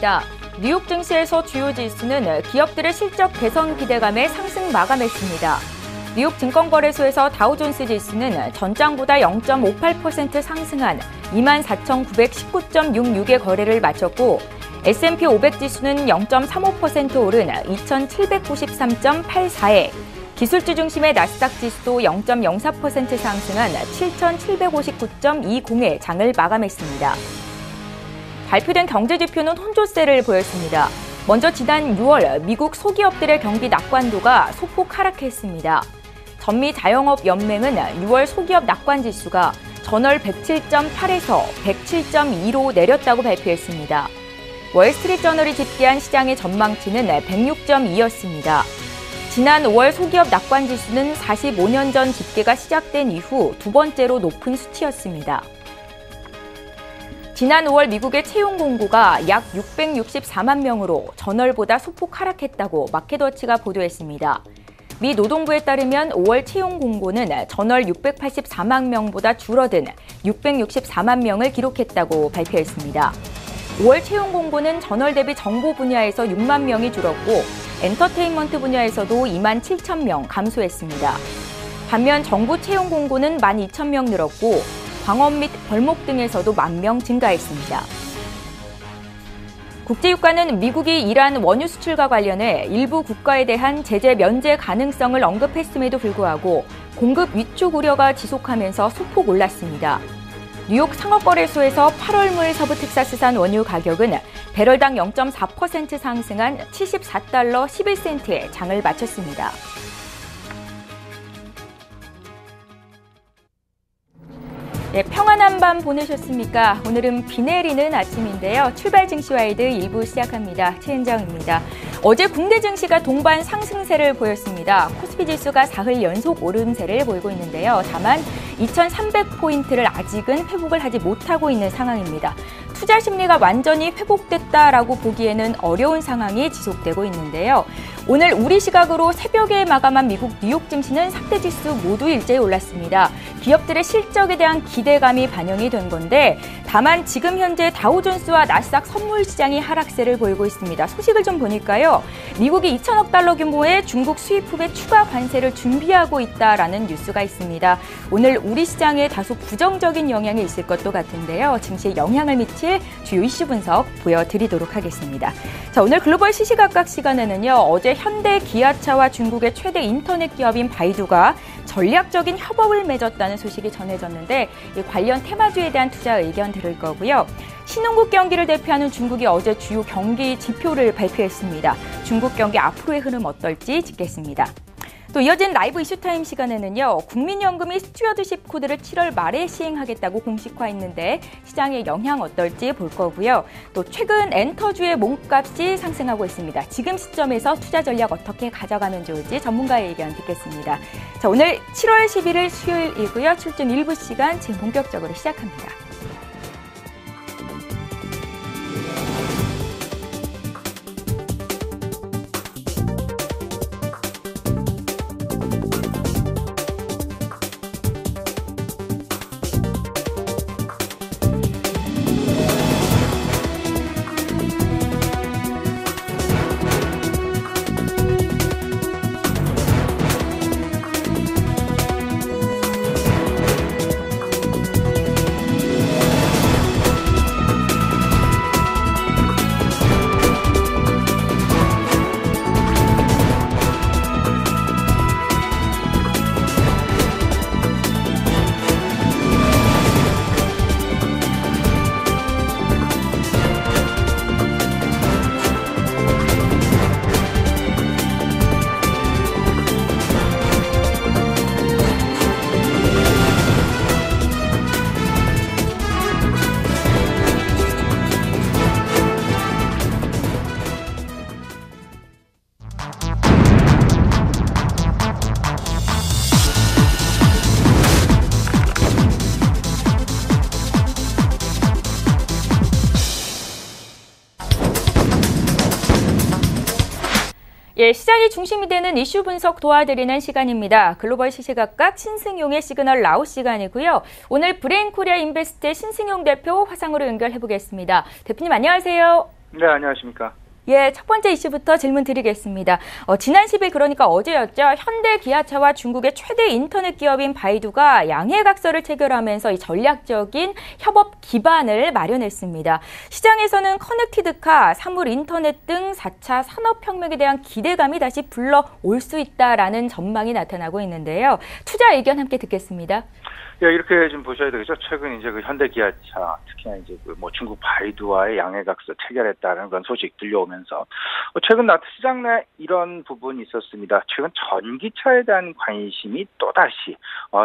시작합니다. 뉴욕 증시에서 주요 지수는 기업들의 실적 개선 기대감에 상승 마감했습니다. 뉴욕 증권거래소에서 다우존스 지수는 전장보다 0.58% 상승한 24,919.66의 거래를 마쳤고 S&P 500 지수는 0.35% 오른 2,793.84에 기술주 중심의 나스닥 지수도 0.04% 상승한 7,759.20의 장을 마감했습니다. 발표된 경제지표는 혼조세를 보였습니다. 먼저 지난 6월 미국 소기업들의 경기 낙관도가 소폭 하락했습니다. 전미 자영업연맹은 6월 소기업 낙관지수가 전월 107.8에서 107.2로 내렸다고 발표했습니다. 월스트리트저널이 집계한 시장의 전망치는 106.2였습니다. 지난 5월 소기업 낙관지수는 45년 전 집계가 시작된 이후 두 번째로 높은 수치였습니다. 지난 5월 미국의 채용 공고가 약 664만 명으로 전월보다 소폭 하락했다고 마켓워치가 보도했습니다. 미 노동부에 따르면 5월 채용 공고는 전월 684만 명보다 줄어든 664만 명을 기록했다고 발표했습니다. 5월 채용 공고는 전월 대비 정보 분야에서 6만 명이 줄었고 엔터테인먼트 분야에서도 2만 7천 명 감소했습니다. 반면 정부 채용 공고는 12,000명 늘었고 광업 및 벌목 등에서도 10,000명 증가했습니다. 국제유가는 미국이 이란 원유 수출과 관련해 일부 국가에 대한 제재 면제 가능성을 언급했음에도 불구하고 공급 위축 우려가 지속하면서 소폭 올랐습니다. 뉴욕 상업거래소에서 8월물 서부 텍사스산 원유 가격은 배럴당 0.4% 상승한 74달러 11센트에 장을 마쳤습니다. 네, 평안한 밤 보내셨습니까? 오늘은 비 내리는 아침인데요. 출발 증시와이드 1부 시작합니다. 최은정입니다. 어제 국내 증시가 동반 상승세를 보였습니다. 코스피 지수가 사흘 연속 오름세를 보이고 있는데요. 다만 2,300포인트를 아직은 회복을 하지 못하고 있는 상황입니다. 투자 심리가 완전히 회복됐다라고 보기에는 어려운 상황이 지속되고 있는데요. 오늘 우리 시각으로 새벽에 마감한 미국 뉴욕 증시는 상대 지수 모두 일제히 올랐습니다. 기업들의 실적에 대한 기대감이 반영이 된 건데 다만 지금 현재 다우존스와 나스닥 선물 시장이 하락세를 보이고 있습니다. 소식을 좀 보니까요. 미국이 2천억 달러 규모의 중국 수입품의 추가 관세를 준비하고 있다라는 뉴스가 있습니다. 오늘 우리 시장에 다소 부정적인 영향이 있을 것도 같은데요. 증시에 영향을 미칠 주요 이슈 분석 보여드리도록 하겠습니다. 자, 오늘 글로벌 시시각각 시간에는요. 어제 현대 기아차와 중국의 최대 인터넷 기업인 바이두가 전략적인 협업을 맺었다는 소식이 전해졌는데 이 관련 테마주에 대한 투자 의견 들을 거고요. 신흥국 경기를 대표하는 중국이 어제 주요 경기 지표를 발표했습니다. 중국 경기 앞으로의 흐름 어떨지 짚겠습니다. 또 이어진 라이브 이슈타임 시간에는요. 국민연금이 스튜어드십 코드를 7월 말에 시행하겠다고 공식화했는데 시장의 영향 어떨지 볼 거고요. 또 최근 엔터주의 몸값이 상승하고 있습니다. 지금 시점에서 투자 전략 어떻게 가져가면 좋을지 전문가의 의견 듣겠습니다. 자, 오늘 7월 11일 수요일이고요. 출중 일부 시간 지금 본격적으로 시작합니다. 예, 시장이 중심이 되는 이슈 분석 도와드리는 시간입니다. 글로벌 시시각각 신승용의 시그널 라우 시간이고요. 오늘 브레인코리아 인베스트의 신승용 대표 화상으로 연결해보겠습니다. 대표님 안녕하세요. 네, 안녕하십니까. 예, 첫 번째 이슈부터 질문 드리겠습니다. 지난 10일 그러니까 어제였죠. 현대 기아차와 중국의 최대 인터넷 기업인 바이두가 양해각서를 체결하면서 이 전략적인 협업 기반을 마련했습니다. 시장에서는 커넥티드카, 사물 인터넷 등 4차 산업혁명에 대한 기대감이 다시 불러올 수 있다라는 전망이 나타나고 있는데요. 투자 의견 함께 듣겠습니다. 예, 이렇게 좀 보셔야 되겠죠. 최근 이제 그 현대 기아차, 특히나 이제 그 중국 바이두와의 양해각서 체결했다는 그런 소식 들려오면서 최근 시장 내 이런 부분이 있었습니다. 최근 전기차에 대한 관심이 또다시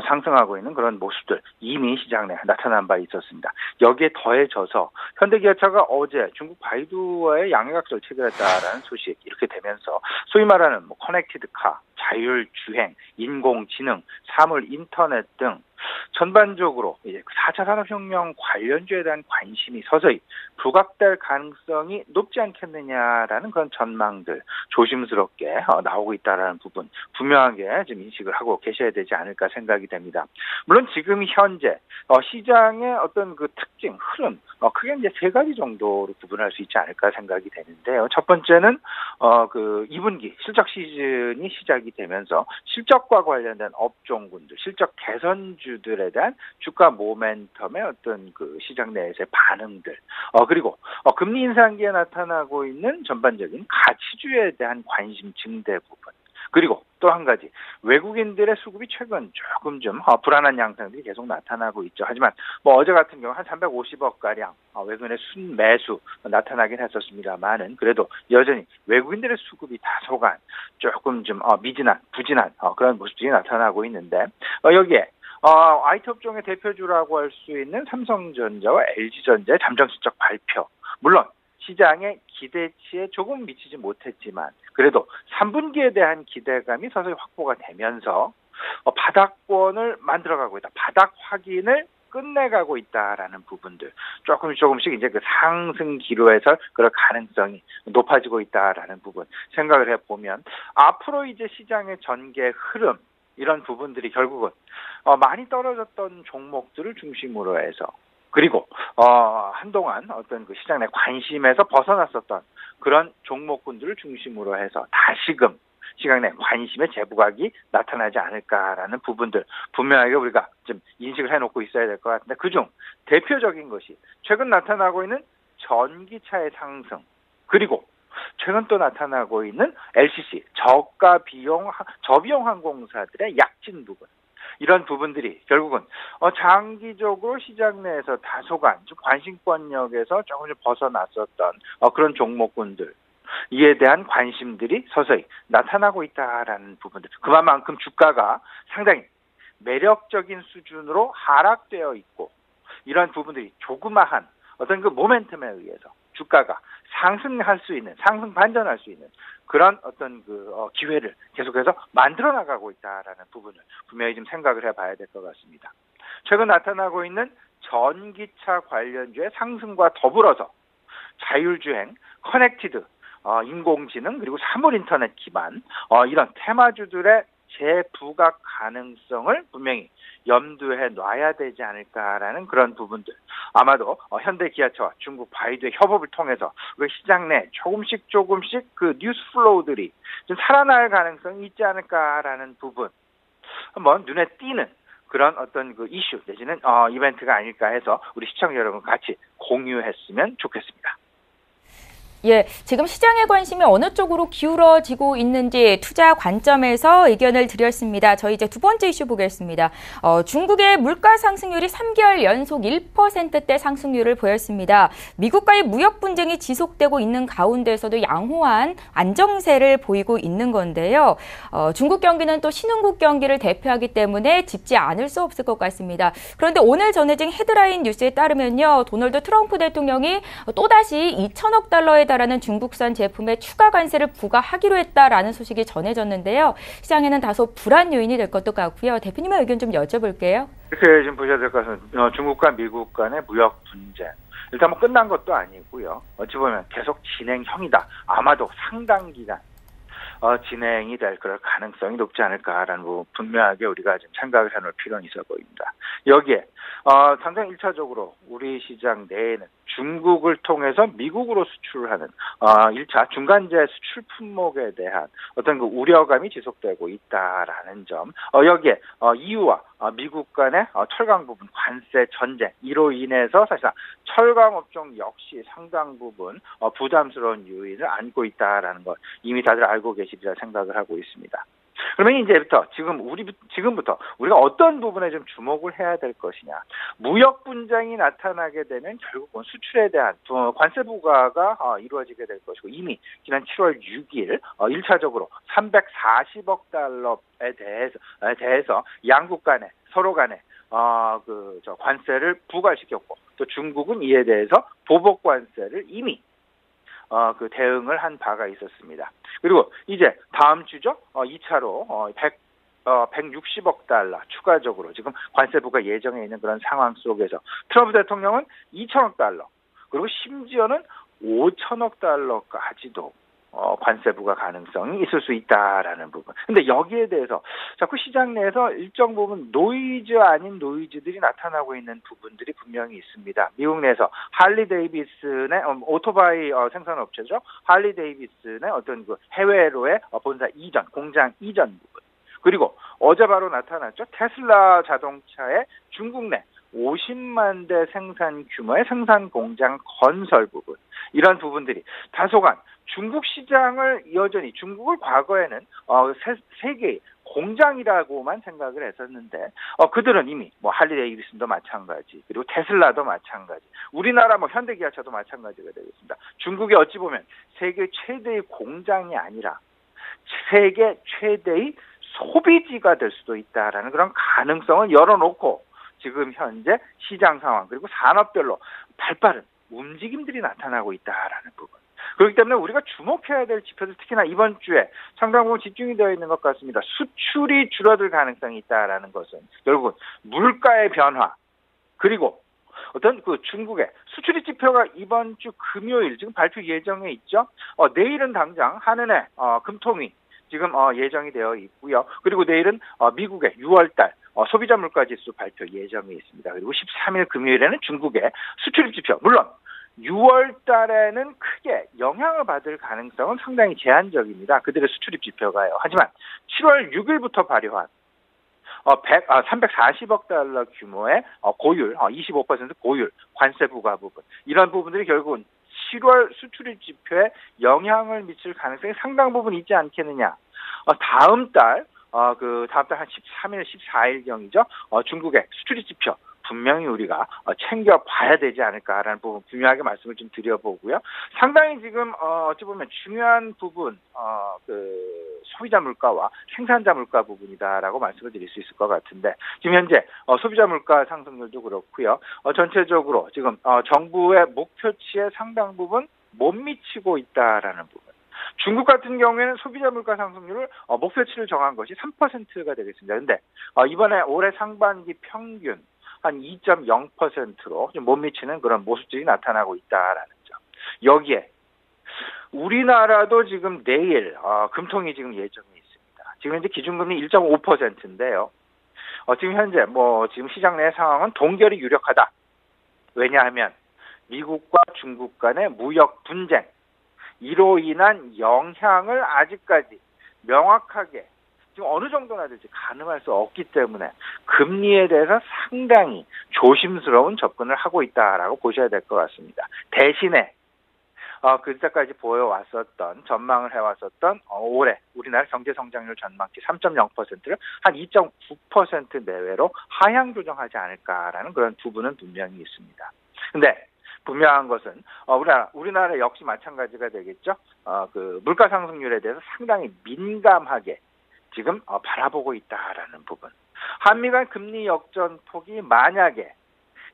상승하고 있는 그런 모습들 이미 시장 내에 나타난 바 있었습니다. 여기에 더해져서 현대 기아차가 어제 중국 바이두와의 양해각서를 체결했다라는 소식 이렇게 되면서 소위 말하는 커넥티드카, 자율주행, 인공지능, 사물 인터넷 등 전반적으로 이제 4차 산업혁명 관련주에 대한 관심이 서서히 부각될 가능성이 높지 않겠느냐라는 그런 전망들 조심스럽게 나오고 있다라는 부분 분명하게 좀 인식을 하고 계셔야 되지 않을까 생각이 됩니다. 물론 지금 현재 시장의 어떤 그 특징, 흐름 크게 이제 세 가지 정도로 구분할 수 있지 않을까 생각이 되는데요. 첫 번째는 그 2분기 실적 시즌이 시작이 되면서 실적과 관련된 업종군들, 실적 개선주들에 대한 주가 모멘텀의 어떤 그 시장 내에서의 반응들, 그리고 금리 인상기에 나타나고 있는 전반적인 가치주에 대한 관심 증대 부분, 그리고 또 한 가지 외국인들의 수급이 최근 조금 좀 불안한 양상들이 계속 나타나고 있죠. 하지만 어제 같은 경우 한 350억 가량 외국인의 순매수 나타나긴 했었습니다만은 그래도 여전히 외국인들의 수급이 다소간 조금 좀 미진한, 부진한 그런 모습들이 나타나고 있는데 여기에 IT 업종의 대표주라고 할 수 있는 삼성전자와 LG전자의 잠정 실적 발표, 물론 시장의 기대치에 조금 미치지 못했지만 그래도 3분기에 대한 기대감이 서서히 확보가 되면서 바닥권을 만들어가고 있다. 바닥 확인을 끝내가고 있다라는 부분들 조금씩 이제 그 상승 기로에서 그럴 가능성이 높아지고 있다라는 부분 생각을 해보면 앞으로 이제 시장의 전개 흐름 이런 부분들이 결국은 많이 떨어졌던 종목들을 중심으로 해서 그리고 한동안 어떤 그 시장 내 관심에서 벗어났었던 그런 종목군들을 중심으로 해서 다시금 시장 내 관심의 재부각이 나타나지 않을까라는 부분들 분명하게 우리가 좀 인식을 해놓고 있어야 될 것 같은데 그중 대표적인 것이 최근 나타나고 있는 전기차의 상승 그리고 최근 또 나타나고 있는 LCC 저비용 항공사들의 약진 부분 이런 부분들이 결국은 장기적으로 시장 내에서 다소간 좀 관심권역에서 조금 벗어났었던 그런 종목군들 이에 대한 관심들이 서서히 나타나고 있다라는 부분들 그만큼 주가가 상당히 매력적인 수준으로 하락되어 있고 이런 부분들이 조그마한 어떤 그 모멘텀에 의해서 주가가 상승할 수 있는 상승 반전할 수 있는 그런 어떤 그 기회를 계속해서 만들어 나가고 있다라는 부분을 분명히 좀 생각을 해봐야 될 것 같습니다. 최근 나타나고 있는 전기차 관련주의 상승과 더불어서 자율주행, 커넥티드, 인공지능 그리고 사물 인터넷 기반 이런 테마주들의 재부각 가능성을 분명히 염두에 놔야 되지 않을까라는 그런 부분들 아마도 현대 기아차와 중국 바이두의 협업을 통해서 우리 시장 내 조금씩 그 뉴스 플로우들이 좀 살아날 가능성이 있지 않을까라는 부분 한번 눈에 띄는 그런 어떤 그 이슈 내지는 이벤트가 아닐까 해서 우리 시청자 여러분 같이 공유했으면 좋겠습니다. 예, 지금 시장의 관심이 어느 쪽으로 기울어지고 있는지 투자 관점에서 의견을 드렸습니다. 저희 이제 두 번째 이슈 보겠습니다. 중국의 물가 상승률이 3개월 연속 1%대 상승률을 보였습니다. 미국과의 무역 분쟁이 지속되고 있는 가운데서도 양호한 안정세를 보이고 있는 건데요. 중국 경기는 또 신흥국 경기를 대표하기 때문에 짚지 않을 수 없을 것 같습니다. 그런데 오늘 전해진 헤드라인 뉴스에 따르면요. 도널드 트럼프 대통령이 또다시 2천억 달러에 달하는 중국산 제품에 추가 관세를 부과하기로 했다라는 소식이 전해졌는데요. 시장에는 다소 불안 요인이 될 것도 같고요. 대표님의 의견 좀 여쭤볼게요. 이렇게 좀 보셔야 될 것 같습니다. 중국과 미국 간의 무역 분쟁. 일단 끝난 것도 아니고요. 어찌 보면 계속 진행형이다. 아마도 상당 기간 진행이 될 그럴 가능성이 높지 않을까라는 부분 분명하게 우리가 좀 생각을 해놓을 필요는 있어 보입니다. 여기에 당장 1차적으로 우리 시장 내에는 중국을 통해서 미국으로 수출하는 1차 중간재 수출 품목에 대한 어떤 그 우려감이 지속되고 있다라는 점, 여기에 EU와 미국 간의 철강 부분 관세 전쟁 이로 인해서 사실상 철강 업종 역시 상당 부분 부담스러운 요인을 안고 있다라는 것 이미 다들 알고 계시리라 생각을 하고 있습니다. 그러면 이제부터 지금부터 우리가 어떤 부분에 좀 주목을 해야 될 것이냐. 무역 분쟁이 나타나게 되면 결국은 수출에 대한 관세 부과가 이루어지게 될 것이고 이미 지난 7월 6일 1차적으로 340억 달러에 대해서 양국 간에 서로 간에 관세를 부과시켰고 또 중국은 이에 대해서 보복 관세를 이미 대응을 한 바가 있었습니다. 그리고 이제 다음 주죠. 2차로 160억 달러 추가적으로 지금 관세 부과 예정에 있는 그런 상황 속에서 트럼프 대통령은 2천억 달러 그리고 심지어는 5천억 달러까지도 관세 부과 가능성이 있을 수 있다라는 부분. 근데 여기에 대해서 자꾸 시장 내에서 일정 부분 노이즈 아닌 노이즈들이 나타나고 있는 부분들이 분명히 있습니다. 미국 내에서 할리 데이비슨의 오토바이 생산업체죠. 할리 데이비슨의 어떤 그 해외로의 본사 이전, 공장 이전 부분. 그리고 어제 바로 나타났죠. 테슬라 자동차의 중국 내 50만 대 생산 규모의 생산 공장 건설 부분. 이런 부분들이 다소간 중국 시장을 여전히 중국을 과거에는 세계의 공장이라고만 생각을 했었는데 그들은 이미 할리 데이비슨도 마찬가지 그리고 테슬라도 마찬가지 우리나라 현대기아차도 마찬가지가 되겠습니다. 중국이 어찌 보면 세계 최대의 공장이 아니라 세계 최대의 소비지가 될 수도 있다라는 그런 가능성을 열어놓고 지금 현재 시장 상황 그리고 산업별로 발빠른 움직임들이 나타나고 있다라는 부분. 그렇기 때문에 우리가 주목해야 될 지표들 특히나 이번 주에 상당 부분 집중이 되어 있는 것 같습니다. 수출이 줄어들 가능성이 있다라는 것은 결국은 물가의 변화 그리고 어떤 그 중국의 수출입 지표가 이번 주 금요일 지금 발표 예정에 있죠. 내일은 당장 한은의 금통위 지금 예정이 되어 있고요. 그리고 내일은 미국의 6월달 소비자 물가 지수 발표 예정이 있습니다. 그리고 13일 금요일에는 중국의 수출입 지표 물론 6월 달에는 크게 영향을 받을 가능성은 상당히 제한적입니다. 그들의 수출입 지표가요. 하지만 7월 6일부터 발효한 340억 달러 규모의 고율, 25% 고율 관세 부과 부분 이런 부분들이 결국은 7월 수출입 지표에 영향을 미칠 가능성이 상당 부분 있지 않겠느냐. 다음 달 한 13일, 14일경이죠. 중국의 수출입 지표 분명히 우리가 챙겨봐야 되지 않을까라는 부분 분명하게 말씀을 좀 드려보고요. 상당히 지금 어찌 보면 중요한 부분 소비자 물가와 생산자 물가 부분이다라고 말씀을 드릴 수 있을 것 같은데 지금 현재 소비자 물가 상승률도 그렇고요. 전체적으로 지금 정부의 목표치에 상당 부분 못 미치고 있다라는 부분. 중국 같은 경우에는 소비자 물가 상승률을 목표치를 정한 것이 3%가 되겠습니다. 그런데 이번에 올해 상반기 평균 한 2.0%로 좀 못 미치는 그런 모습들이 나타나고 있다라는 점. 여기에 우리나라도 지금 내일 금통이 지금 예정이 있습니다. 지금 현재 기준금리 1.5%인데요. 지금 현재 지금 시장 내 상황은 동결이 유력하다. 왜냐하면 미국과 중국 간의 무역 분쟁 이로 인한 영향을 아직까지 명확하게 지금 어느 정도나 될지 가늠할 수 없기 때문에 금리에 대해서 상당히 조심스러운 접근을 하고 있다라고 보셔야 될 것 같습니다. 대신에 그때까지 보여왔었던 전망을 해왔었던 올해 우리나라 경제 성장률 전망치 3.0%를 한 2.9% 내외로 하향 조정하지 않을까라는 그런 부분은 분명히 있습니다. 근데 분명한 것은 우리나라 역시 마찬가지가 되겠죠. 물가 상승률에 대해서 상당히 민감하게 지금 바라보고 있다라는 부분. 한미 간 금리 역전폭이 만약에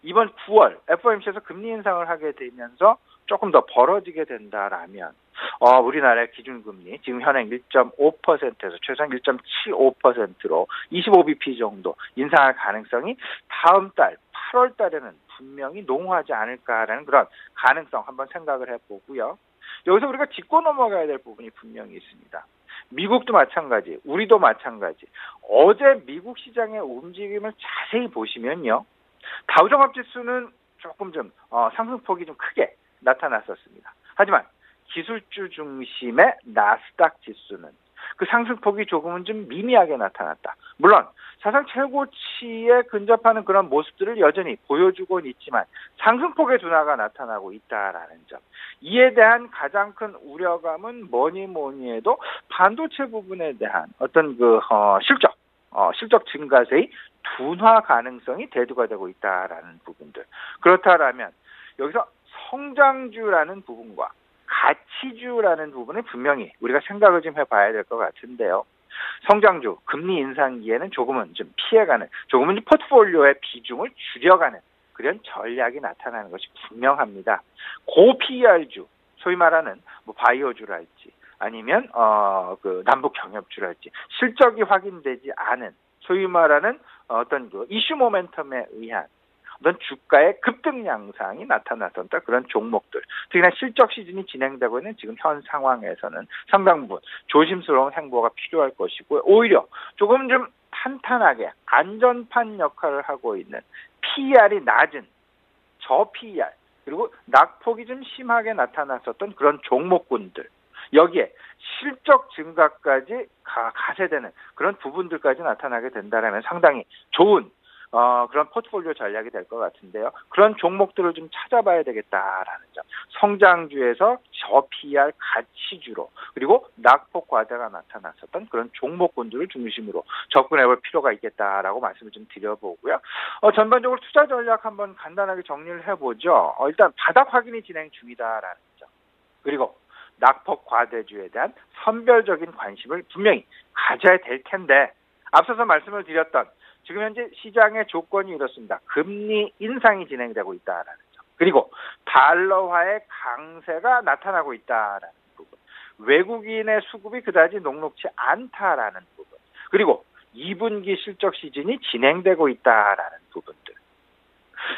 이번 9월 FOMC에서 금리 인상을 하게 되면서 조금 더 벌어지게 된다라면 우리나라의 기준금리 지금 현행 1.5%에서 최소한 1.75%로 25bp 정도 인상할 가능성이 다음 달 8월 달에는 분명히 농후하지 않을까라는 그런 가능성 한번 생각을 해보고요. 여기서 우리가 짚고 넘어가야 될 부분이 분명히 있습니다. 미국도 마찬가지, 우리도 마찬가지. 어제 미국 시장의 움직임을 자세히 보시면요. 다우종합지수는 조금 좀 상승폭이 좀 크게 나타났었습니다. 하지만 기술주 중심의 나스닥 지수는 그 상승폭이 조금은 좀 미미하게 나타났다. 물론 사상 최고치에 근접하는 그런 모습들을 여전히 보여주고는 있지만 상승폭의 둔화가 나타나고 있다라는 점. 이에 대한 가장 큰 우려감은 뭐니 해도 반도체 부분에 대한 어떤 실적 증가세의 둔화 가능성이 대두가 되고 있다라는 부분들. 그렇다라면 여기서 성장주라는 부분과 가치주라는 부분을 분명히 우리가 생각을 좀 해봐야 될 것 같은데요. 성장주, 금리 인상기에는 조금은 좀 피해가는, 조금은 포트폴리오의 비중을 줄여가는 그런 전략이 나타나는 것이 분명합니다. 고PER주, 소위 말하는 바이오주랄지 아니면 남북 경협주랄지 실적이 확인되지 않은 소위 말하는 어떤 이슈 모멘텀에 의한 어떤 주가의 급등 양상이 나타났던 그런 종목들, 특히나 실적 시즌이 진행되고 있는 지금 현 상황에서는 상당 부분 조심스러운 행보가 필요할 것이고, 오히려 조금 좀 탄탄하게 안전판 역할을 하고 있는 PER이 낮은 저PER, 그리고 낙폭이 좀 심하게 나타났었던 그런 종목군들, 여기에 실적 증가까지 가세되는 그런 부분들까지 나타나게 된다면 상당히 좋은 그런 포트폴리오 전략이 될 것 같은데요. 그런 종목들을 좀 찾아봐야 되겠다라는 점. 성장주에서 저PER 가치주로, 그리고 낙폭 과대가 나타났었던 그런 종목군들을 중심으로 접근해볼 필요가 있겠다라고 말씀을 좀 드려보고요. 전반적으로 투자 전략 한번 간단하게 정리를 해보죠. 일단 바닥 확인이 진행 중이다라는 점. 그리고 낙폭 과대주에 대한 선별적인 관심을 분명히 가져야 될 텐데, 앞서서 말씀을 드렸던 지금 현재 시장의 조건이 이렇습니다. 금리 인상이 진행되고 있다라는 점. 그리고 달러화의 강세가 나타나고 있다라는 부분. 외국인의 수급이 그다지 녹록지 않다라는 부분. 그리고 2분기 실적 시즌이 진행되고 있다라는 부분들.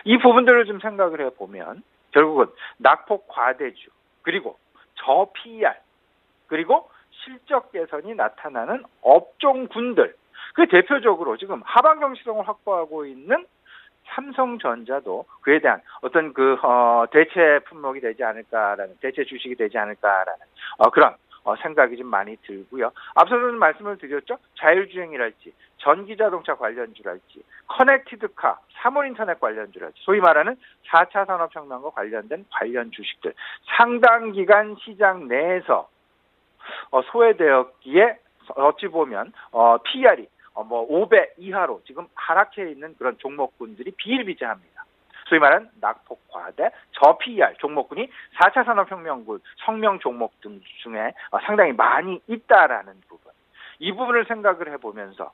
이 부분들을 좀 생각을 해보면 결국은 낙폭 과대주, 그리고 저PER, 그리고 실적 개선이 나타나는 업종군들, 그 대표적으로 지금 하방 경시성을 확보하고 있는 삼성전자도 그에 대한 어떤 대체 품목이 되지 않을까라는, 대체 주식이 되지 않을까라는 그런 생각이 좀 많이 들고요. 앞서서는 말씀을 드렸죠. 자율주행이랄지, 전기자동차 관련주랄지, 커넥티드카, 사물인터넷 관련주랄지, 소위 말하는 4차 산업혁명과 관련된 관련 주식들, 상당 기간 시장 내에서 소외되었기에 어찌 보면 PER이 5배 이하로 지금 하락해 있는 그런 종목군들이 비일비재합니다. 소위 말하는 낙폭 과대, 저PER 종목군이 4차 산업혁명군, 성명 종목 등 중에 상당히 많이 있다라는 부분. 이 부분을 생각을 해보면서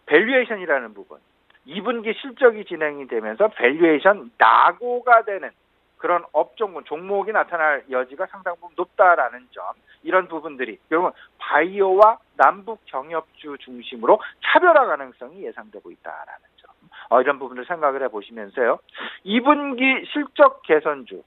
밸류에이션이라는 부분, 2분기 실적이 진행이 되면서 밸류에이션 낙오가 되는 그런 업종군, 종목이 나타날 여지가 상당 부분 높다라는 점, 이런 부분들이 결국은 바이오와 남북 경협주 중심으로 차별화 가능성이 예상되고 있다라는 점, 이런 부분을 생각을 해보시면서요. 2분기 실적 개선주,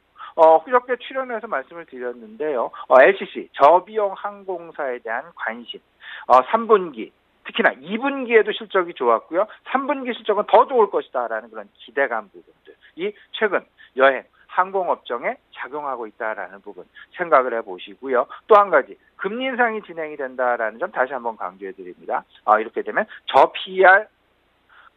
그저께 출연해서 말씀을 드렸는데요. LCC, 저비용 항공사에 대한 관심, 3분기, 특히나 2분기에도 실적이 좋았고요. 3분기 실적은 더 좋을 것이다라는 그런 기대감 부분들, 이 최근 여행, 항공업종에 작용하고 있다라는 부분 생각을 해보시고요. 또 한 가지, 금리 인상이 진행이 된다라는 점 다시 한번 강조해드립니다. 이렇게 되면 저PER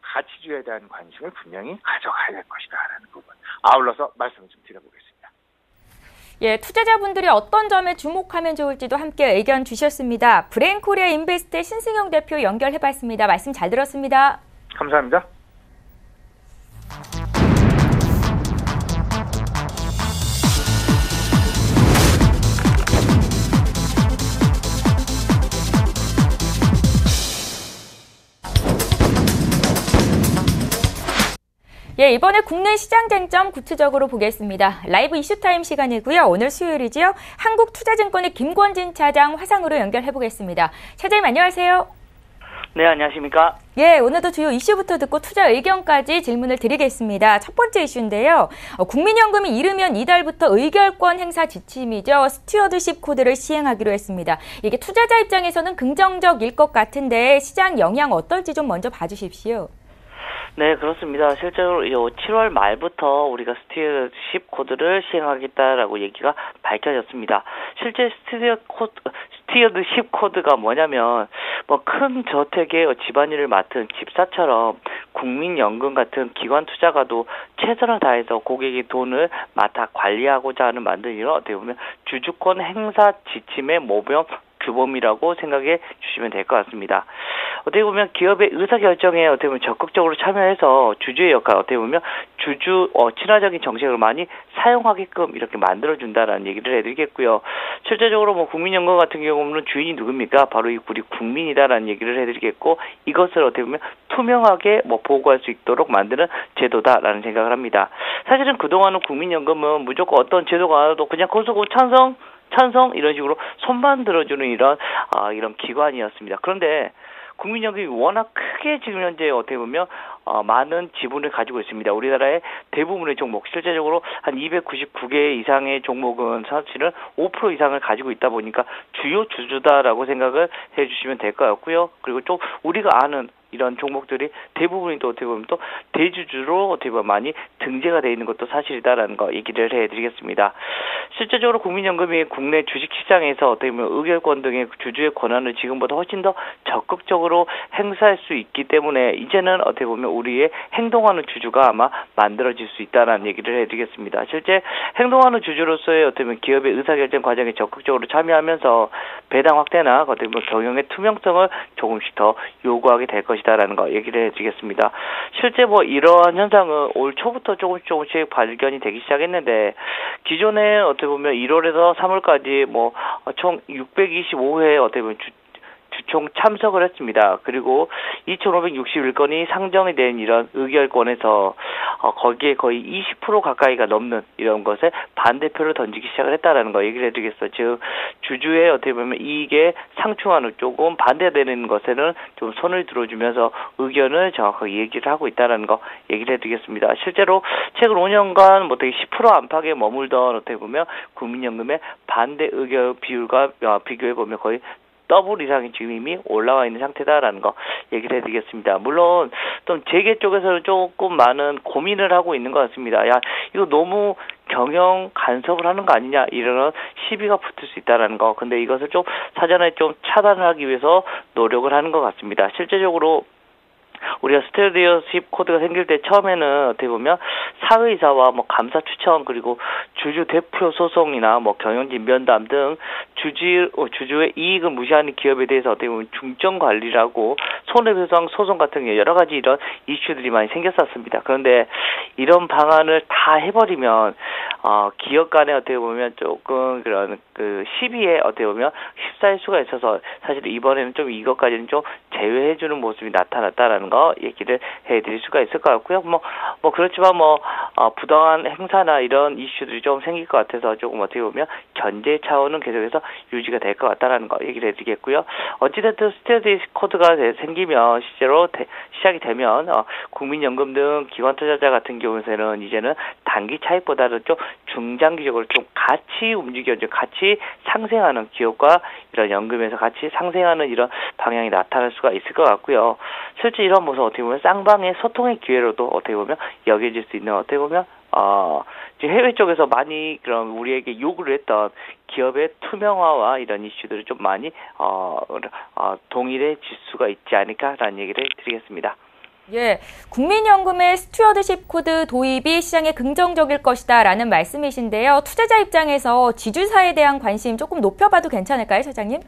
가치주에 대한 관심을 분명히 가져가야 될 것이다라는 부분, 아울러서 말씀을 좀 드려보겠습니다. 예, 투자자분들이 어떤 점에 주목하면 좋을지도 함께 의견 주셨습니다. 브레인코리아 인베스트의 신승용 대표 연결해봤습니다. 말씀 잘 들었습니다. 감사합니다. 예, 이번에 국내 시장 쟁점 구체적으로 보겠습니다. 라이브 이슈타임 시간이고요. 오늘 수요일이지요. 한국투자증권의 김권진 차장 화상으로 연결해보겠습니다. 차장님 안녕하세요. 네, 안녕하십니까? 예, 오늘도 주요 이슈부터 듣고 투자 의견까지 질문을 드리겠습니다. 첫 번째 이슈인데요. 국민연금이 이르면 이달부터 의결권 행사 지침이죠. 스튜어드십 코드를 시행하기로 했습니다. 이게 투자자 입장에서는 긍정적일 것 같은데 시장 영향 어떨지 좀 먼저 봐주십시오. 네, 그렇습니다. 실제로 7월 말부터 우리가 스튜어드십 코드를 시행하겠다라고 얘기가 밝혀졌습니다. 실제 스튜어드십 코드가 뭐냐면 큰 저택의 집안일을 맡은 집사처럼 국민연금 같은 기관 투자가도 최선을 다해서 고객의 돈을 맡아 관리하고자 하는 만든 이런 어떻게 보면 주주권 행사 지침의 모범 규범이라고 생각해 주시면 될 것 같습니다. 어떻게 보면 기업의 의사결정에 어떻게 보면 적극적으로 참여해서 주주의 역할, 어떻게 보면 주주 친화적인 정책을 많이 사용하게끔 이렇게 만들어준다라는 얘기를 해드리겠고요. 실제적으로 국민연금 같은 경우는 주인이 누굽니까? 바로 우리 국민이다라는 얘기를 해드리겠고, 이것을 어떻게 보면 투명하게 보고할 수 있도록 만드는 제도다라는 생각을 합니다. 사실은 그동안은 국민연금은 무조건 어떤 제도가 나와도 그냥 거기서 찬성 이런 식으로 손만 들어주는 이런 기관이었습니다. 그런데 국민연금이 워낙 크게 지금 현재 어떻게 보면 많은 지분을 가지고 있습니다. 우리나라의 대부분의 종목, 실제적으로 한 299개 이상의 종목은 사실은 5% 이상을 가지고 있다 보니까 주요 주주다라고 생각을 해주시면 될 것 같고요. 그리고 좀 우리가 아는 이런 종목들이 대부분이 또 어떻게 보면 또 대주주로 어떻게 보면 많이 등재가 되어 있는 것도 사실이다라는 거 얘기를 해드리겠습니다. 실제적으로 국민연금이 국내 주식시장에서 어떻게 보면 의결권 등의 주주의 권한을 지금보다 훨씬 더 적극적으로 행사할 수 있기 때문에 이제는 어떻게 보면 우리의 행동하는 주주가 아마 만들어질 수 있다는 얘기를 해드리겠습니다. 실제 행동하는 주주로서의 어떻게 보면 기업의 의사결정 과정에 적극적으로 참여하면서 배당 확대나 어떻게 보면 경영의 투명성을 조금씩 더 요구하게 될 것이다라는 거 얘기를 해드리겠습니다. 실제 이러한 현상은 올 초부터 조금씩 발견이 되기 시작했는데, 기존에 어떻게 보면 1월에서 3월까지 총 625회 어떻게 보면 주총 참석을 했습니다. 그리고 2,561건이 상정이 된 이런 의결권에서 거기에 거의 20% 가까이가 넘는 이런 것에 반대표를 던지기 시작을 했다라는 거 얘기를 해드리겠어요. 즉 주주의 어떻게 보면 이익에 상충하는 조금 반대되는 것에는 좀 손을 들어주면서 의견을 정확하게 얘기를 하고 있다라는 거 얘기를 해드리겠습니다. 실제로 최근 5년간 어떻게 10% 안팎에 머물던 어떻게 보면 국민연금의 반대 의견 비율과 비교해 보면 거의 더블 이상이 지금 이미 올라와 있는 상태다라는 거 얘기를 해드리겠습니다. 물론 좀 재계 쪽에서는 조금 많은 고민을 하고 있는 것 같습니다. 야, 이거 너무 경영 간섭을 하는 거 아니냐, 이런 시비가 붙을 수 있다라는 거. 근데 이것을 좀 사전에 좀 차단을 하기 위해서 노력을 하는 것 같습니다. 실제적으로 우리가 스튜어드십 코드가 생길 때 처음에는 어떻게 보면 사의사와 감사 추천, 그리고 주주 대표 소송이나 경영진 면담 등 주주의 이익을 무시하는 기업에 대해서 어떻게 보면 중점 관리라고 손해배상 소송 같은 여러 가지 이런 이슈들이 많이 생겼었습니다. 그런데 이런 방안을 다 해버리면 기업 간에 어떻게 보면 조금 그런 시비에 어떻게 보면 휩싸일 수가 있어서 사실 이번에는 좀 이것까지는 좀 제외해주는 모습이 나타났다라는 거 얘기를 해드릴 수가 있을 것 같고요. 그렇지만 부당한 행사나 이런 이슈들이 좀 생길 것 같아서 조금 어떻게 보면 견제 차원은 계속해서 유지가 될 것 같다라는 거 얘기를 해드리겠고요. 어찌됐든 스튜어드십 코드가 생기면 실제로 시작이 되면 국민연금 등 기관 투자자 같은 경우에는 이제는 단기 차익보다는 좀 중장기적으로 좀 같이 움직여줘, 같이 상생하는 기업과 이런 연금에서 같이 상생하는 이런 방향이 나타날 수가 있을 것 같고요. 실제 이런 모습 어떻게 보면 쌍방의 소통의 기회로도 어떻게 보면 여겨질 수 있는 어떻게 보면 지금 해외 쪽에서 많이 그런 우리에게 요구를 했던 기업의 투명화와 이런 이슈들을 좀 많이 동일해질 수가 있지 않을까라는 얘기를 드리겠습니다. 예, 국민연금의 스튜어드십 코드 도입이 시장에 긍정적일 것이다라는 말씀이신데요. 투자자 입장에서 지주사에 대한 관심 조금 높여봐도 괜찮을까요, 사장님?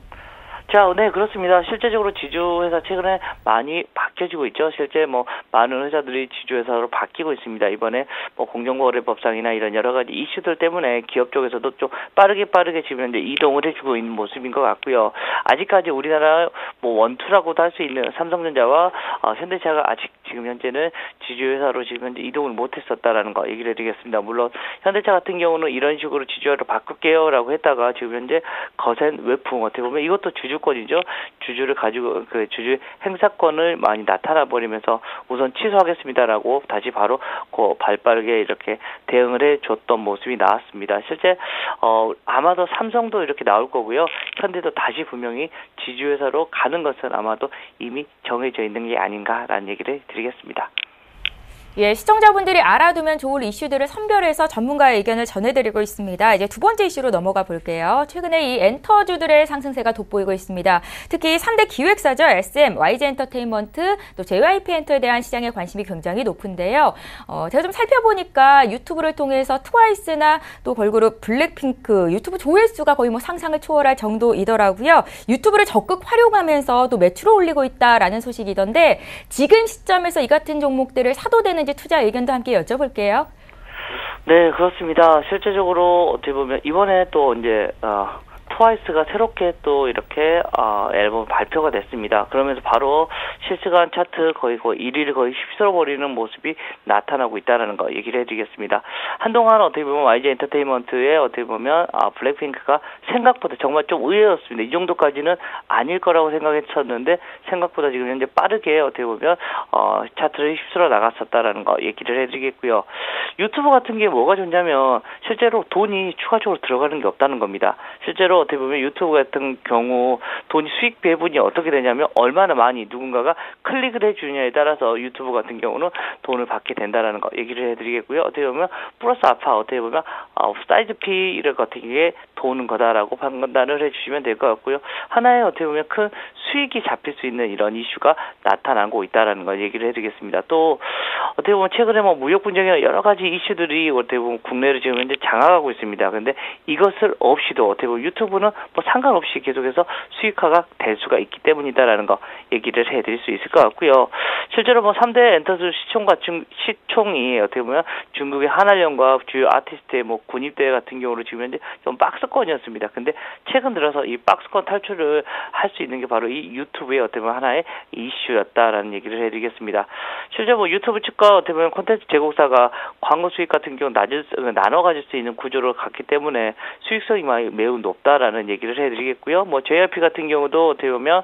자, 네, 그렇습니다. 실제적으로 지주회사 최근에 많이 바뀌어지고 있죠. 실제 많은 회사들이 지주회사로 바뀌고 있습니다. 이번에 공정거래법상이나 이런 여러 가지 이슈들 때문에 기업 쪽에서도 좀 빠르게 지금 현재 이동을 해주고 있는 모습인 것 같고요. 아직까지 우리나라 원투라고도 할 수 있는 삼성전자와 현대차가 아직 지금 현재는 지주회사로 지금 현재 이동을 못했었다라는 거 얘기를 해드리겠습니다. 물론 현대차 같은 경우는 이런 식으로 지주회사로 바꿀게요라고 했다가 지금 현재 거센 외풍 어떻게 보면 이것도 주주 주주권이죠. 주주를 가지고 그 주주 행사권을 많이 나타나 버리면서 우선 취소하겠습니다라고 다시 바로 발빠르게 이렇게 대응을 해줬던 모습이 나왔습니다. 실제 아마도 삼성도 이렇게 나올 거고요. 현대도 다시 분명히 지주회사로 가는 것은 아마도 이미 정해져 있는 게 아닌가라는 얘기를 드리겠습니다. 예, 시청자분들이 알아두면 좋을 이슈들을 선별해서 전문가의 의견을 전해드리고 있습니다. 이제 두 번째 이슈로 넘어가 볼게요. 최근에 이 엔터주들의 상승세가 돋보이고 있습니다. 특히 3대 기획사죠. SM, YG엔터테인먼트, 또 JYP엔터에 대한 시장의 관심이 굉장히 높은데요. 제가 좀 살펴보니까 유튜브를 통해서 트와이스나 또 걸그룹 블랙핑크 유튜브 조회수가 거의 뭐 상상을 초월할 정도이더라고요. 유튜브를 적극 활용하면서 또 매출을 올리고 있다라는 소식이던데 지금 시점에서 이 같은 종목들을 사도 되는 투자 의견도 함께 여쭤볼게요. 네, 그렇습니다. 실제적으로 어떻게 보면 이번에 또 이제 트와이스가 새롭게 또 이렇게 앨범 발표가 됐습니다. 그러면서 바로 실시간 차트 거의 1위를 거의 휩쓸어버리는 모습이 나타나고 있다는 거 얘기를 해드리겠습니다. 한동안 어떻게 보면 YG 엔터테인먼트에 어떻게 보면 블랙핑크가 생각보다 정말 좀 의외였습니다. 이 정도까지는 아닐 거라고 생각했었는데 생각보다 지금 현재 빠르게 어떻게 보면 차트를 휩쓸어 나갔었다라는 거 얘기를 해드리겠고요. 유튜브 같은 게 뭐가 좋냐면 실제로 돈이 추가적으로 들어가는 게 없다는 겁니다. 실제로 어떻게 보면 유튜브 같은 경우 돈이 수익 배분이 어떻게 되냐면 얼마나 많이 누군가가 클릭을 해주느냐에 따라서 유튜브 같은 경우는 돈을 받게 된다라는 거 얘기를 해드리겠고요. 어떻게 보면 플러스 알파 어떻게 보면 사이즈 P를 어떻게 도는 거다라고 판단을 해주시면 될 것 같고요. 하나의 어떻게 보면 큰 수익이 잡힐 수 있는 이런 이슈가 나타나고 있다라는 걸 얘기를 해드리겠습니다. 또 어떻게 보면 최근에 뭐 무역 분쟁이나 여러 가지 이슈들이 어떻게 보면 국내를 지금 현재 장악하고 있습니다. 그런데 이것을 없이도 어떻게 보면 유튜브는 뭐 상관없이 계속해서 수익화가 될 수가 있기 때문이다라는 거 얘기를 해드릴 수 있을 것 같고요. 실제로 뭐 3대 엔터주 시총이 어떻게 보면 중국의 한알령과 주요 아티스트의 뭐 군입대회 같은 경우로 지금 현재 좀 박스권이었습니다. 근데 최근 들어서 이 박스권 탈출을 할 수 있는 게 바로 이 유튜브의 어떻게 보면 하나의 이슈였다라는 얘기를 해드리겠습니다. 실제 뭐 유튜브 측과 어떻게 보면 콘텐츠 제공사가 광고 수익 같은 경우 나눠 가질 수 있는 구조를 갖기 때문에 수익성이 매우 높다라는 얘기를 해드리겠고요. 뭐 JYP 같은 경우도 어떻게 보면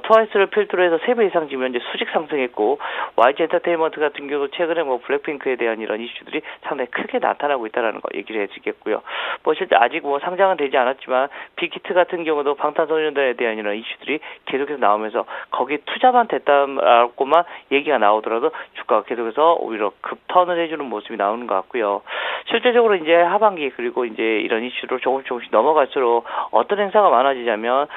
트와이스를 필두로 해서 3배 이상 지금 현재 수직 상승했고 YG 엔터테인먼트 같은 경우도 최근에 뭐 블랙핑크에 대한 이런 이슈들이 상당히 크게 나타나고 있다라는 거 얘기를 해드리겠고요. 뭐 실제 아직 뭐 상장은 되지 않았지만 빅히트 같은 경우도 방탄소년단에 대한 이런 이슈들이 계속해서 나오면서 거기에 투자만 됐다라고만 얘기가 나오더라도 주가가 계속해서 오히려 급턴을 해주는 모습이 나오는 것 같고요. 실제적으로 이제 하반기 그리고 이제 이런 이슈로 조금씩 넘어갈수록 어떤 행사가 많아지냐면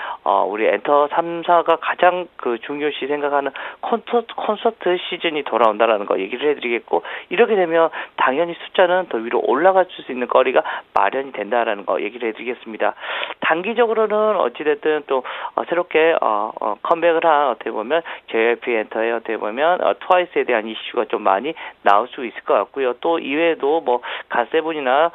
우리 엔터 3사가 가장 그 중요시 생각하는 콘서트 시즌이 돌아온다라는 거 얘기를 해드리겠고 이렇게 되면 당연히 숫자는 더 위로 올라갈 수 있는 거리가 마련이 된다라는 거 얘기를 해드리겠습니다. 단기적으로는 어찌됐든 또 새롭게 컴백을 한 어떻게 보면 JYP 엔터에 어떻게 보면 트와이스에 대한 이슈가 좀 많이 나올 수 있을 것 같고요. 또 이외에도 뭐 갓세븐이나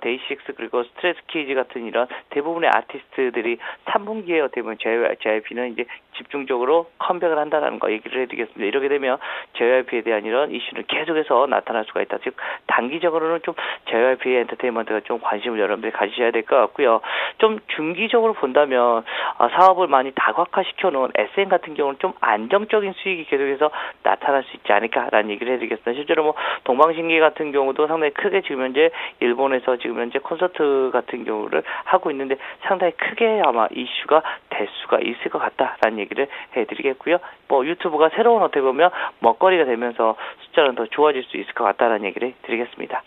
데이식스 그리고 스트레이키즈 같은 이런 대부분의 아티스트들이 3분기에 어떻게 보면 JYP는 이제 집중적으로 컴백을 한다라는 거 얘기를 해드리겠습니다. 이렇게 되면 JYP에 대한 이런 이슈는 계속해서 나타날 수가 있다. 즉 단기적으로는 좀 JYP 엔터테인먼트가 좀 관심을 여러분들이 가지셔야 될 것 같고요. 좀 중기적으로 본다면 사업을 많이 다각화시켜 놓은 SM 같은 경우는 좀 안정적인 수익이 계속해서 나타날 수 있지 않을까라는 얘기를 해드리겠습니다. 실제로 뭐 동방신기 같은 경우도 상당히 크게 지금 현재 일본에서 지금 현재 콘서트 같은 경우를 하고 있는데 상당히 크게 아마 이슈가 될 수가 있을 것 같다라는 얘기를 해드리겠고요. 뭐 유튜브가 새로운 어떻게 보면 먹거리가 되면서 숫자는 더 좋아질 수 있을 것 같다라는 얘기를 드리겠습니다.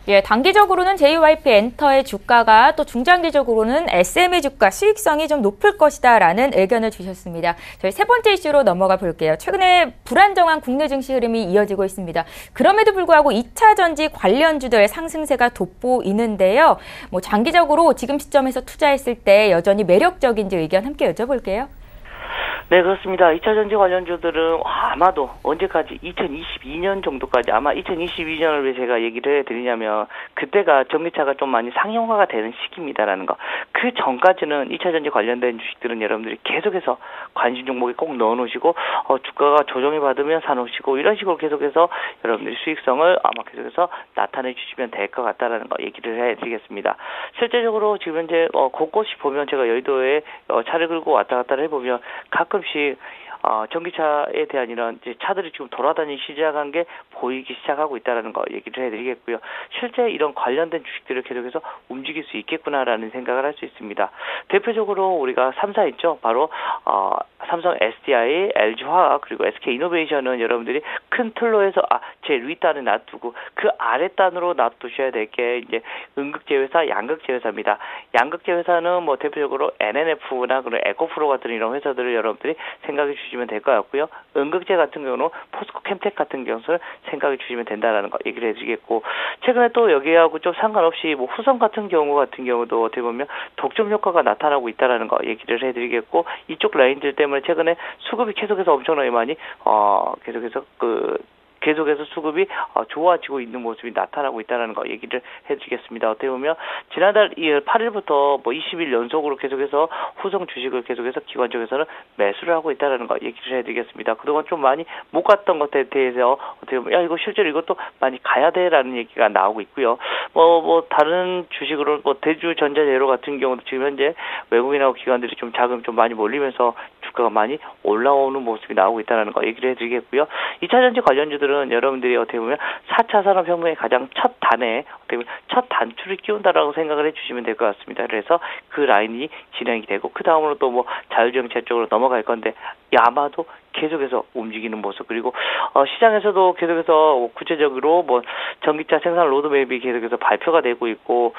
예, 단기적으로는 JYP 엔터의 주가가 또 중장기적으로는 SM의 주가 수익성이 좀 높을 것이다라는 의견을 주셨습니다. 저희 세 번째 이슈로 넘어가 볼게요. 최근에 불안정한 국내 증시 흐름이 이어지고 있습니다. 그럼에도 불구하고 2차 전지 관련주들의 상승세가 돋보이는데요. 뭐 장기적으로 지금 시점에서 투자했을 때 여전히 매력적인지 의견 함께 여쭤볼게요. 네, 그렇습니다. 2차 전지 관련주들은 아마도 언제까지 2022년 정도까지 아마 2022년을 왜 제가 얘기를 해드리냐면 그때가 전기차가 좀 많이 상용화가 되는 시기입니다라는 거. 그 전까지는 2차 전지 관련된 주식들은 여러분들이 계속해서 관심 종목에 꼭 넣어놓으시고 주가가 조정이 받으면 사놓으시고 이런 식으로 계속해서 여러분들이 수익성을 아마 계속해서 나타내 주시면 될 것 같다라는 거 얘기를 해드리겠습니다. 실제적으로 지금 현재 곳곳이 보면 제가 여의도에 차를 끌고 왔다 갔다 해보면 가끔씩 전기차에 대한 이런 이제 차들이 지금 돌아다니기 시작한 게 보이기 시작하고 있다는 거 얘기를 해드리겠고요. 실제 이런 관련된 주식들을 계속해서 움직일 수 있겠구나라는 생각을 할 수 있습니다. 대표적으로 우리가 3사 있죠. 바로 삼성 SDI, LG화학 그리고 SK이노베이션은 여러분들이 큰 틀로 해서 제일 윗단을 놔두고 그 아랫단으로 놔두셔야 될 게 이제 음극제회사, 양극제회사입니다. 양극제회사는 뭐 대표적으로 NNF나 그리고 에코프로 같은 이런 회사들을 여러분들이 생각해 주시면 될 것 같고요. 음극제 같은 경우는 포스코 캠텍 같은 경우를 생각해 주시면 된다라는 거 얘기를 해드리겠고 최근에 또 여기하고 좀 상관없이 뭐 후성 같은 경우도 어떻게 보면 독점 효과가 나타나고 있다라는 거 얘기를 해드리겠고 이쪽 라인들 때문에 최근에 수급이 계속해서 엄청나게 많이 계속해서 수급이 좋아지고 있는 모습이 나타나고 있다는 거 얘기를 해드리겠습니다. 어떻게 보면 지난달 8일부터 20일 연속으로 계속해서 후성 주식을 계속해서 기관 쪽에서는 매수를 하고 있다는 거 얘기를 해드리겠습니다. 그동안 좀 많이 못 갔던 것에 대해서 어떻게 보면 이거 실제로 이것도 많이 가야 돼라는 얘기가 나오고 있고요. 다른 주식으로 대주전자재료 같은 경우도 지금 현재 외국인하고 기관들이 좀 자금 좀 많이 몰리면서 주가가 많이 올라오는 모습이 나오고 있다는 거 얘기를 해드리겠고요. 2차 전지 관련주들은 여러분들이 어떻게 보면 4차 산업혁명의 가장 첫 단에 어떻게 보면 첫 단추를 끼운다라고 생각을 해주시면 될 것 같습니다. 그래서 그 라인이 진행이 되고 그 다음으로 또 자율주행차 쪽으로 넘어갈 건데 아마도 계속해서 움직이는 모습 그리고 시장에서도 계속해서 구체적으로 전기차 생산 로드맵이 계속해서 발표가 되고 있고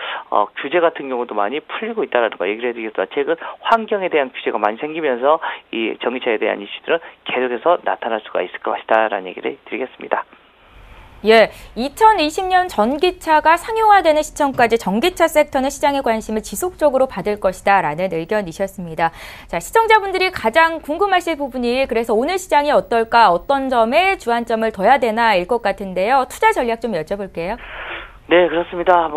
규제 같은 경우도 많이 풀리고 있다는 거 얘기를 해드리겠습니다. 최근 환경에 대한 규제가 많이 생기면서 이 전기차에 대한 이슈들은 계속해서 나타날 수가 있을 것이다라는 얘기를 드리겠습니다. 예, 2020년 전기차가 상용화되는 시점까지 전기차 섹터는 시장의 관심을 지속적으로 받을 것이다라는 의견이셨습니다. 자, 시청자분들이 가장 궁금하실 부분이 그래서 오늘 시장이 어떨까, 어떤 점에 주안점을 둬야 되나일 것 같은데요. 투자 전략 좀 여쭤볼게요. 네, 그렇습니다.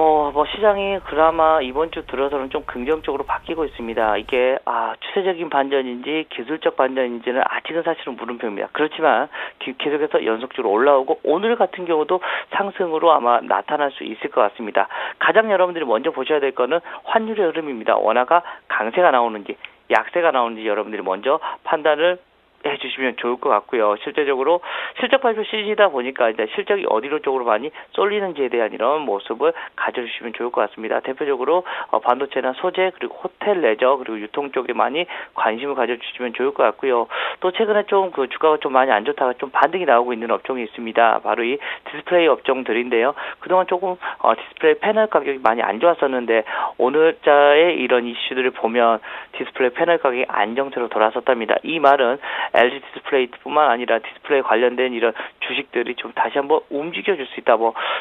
시장이 그나마 이번 주 들어서는 좀 긍정적으로 바뀌고 있습니다. 이게, 추세적인 반전인지 기술적 반전인지는 아직은 사실은 물음표입니다. 그렇지만 계속해서 연속적으로 올라오고 오늘 같은 경우도 상승으로 아마 나타날 수 있을 것 같습니다. 가장 여러분들이 먼저 보셔야 될 거는 환율의 흐름입니다. 원화가 강세가 나오는지 약세가 나오는지 여러분들이 먼저 판단을 해주시면 좋을 것 같고요. 실제적으로 실적 발표 시즌이다 보니까 이제 실적이 어디로 쪽으로 많이 쏠리는지에 대한 이런 모습을 가져주시면 좋을 것 같습니다. 대표적으로 반도체나 소재 그리고 호텔 레저 그리고 유통 쪽에 많이 관심을 가져주시면 좋을 것 같고요. 또 최근에 좀 그 주가가 좀 많이 안 좋다가 좀 반등이 나오고 있는 업종이 있습니다. 바로 이 디스플레이 업종들인데요. 그동안 조금 디스플레이 패널 가격이 많이 안 좋았었는데 오늘자의 이런 이슈들을 보면 디스플레이 패널 가격이 안정세로 돌아섰답니다. 이 말은 LG 디스플레이뿐만 아니라 디스플레이 관련된 이런 주식들이 좀 다시 한번 움직여줄 수 있다.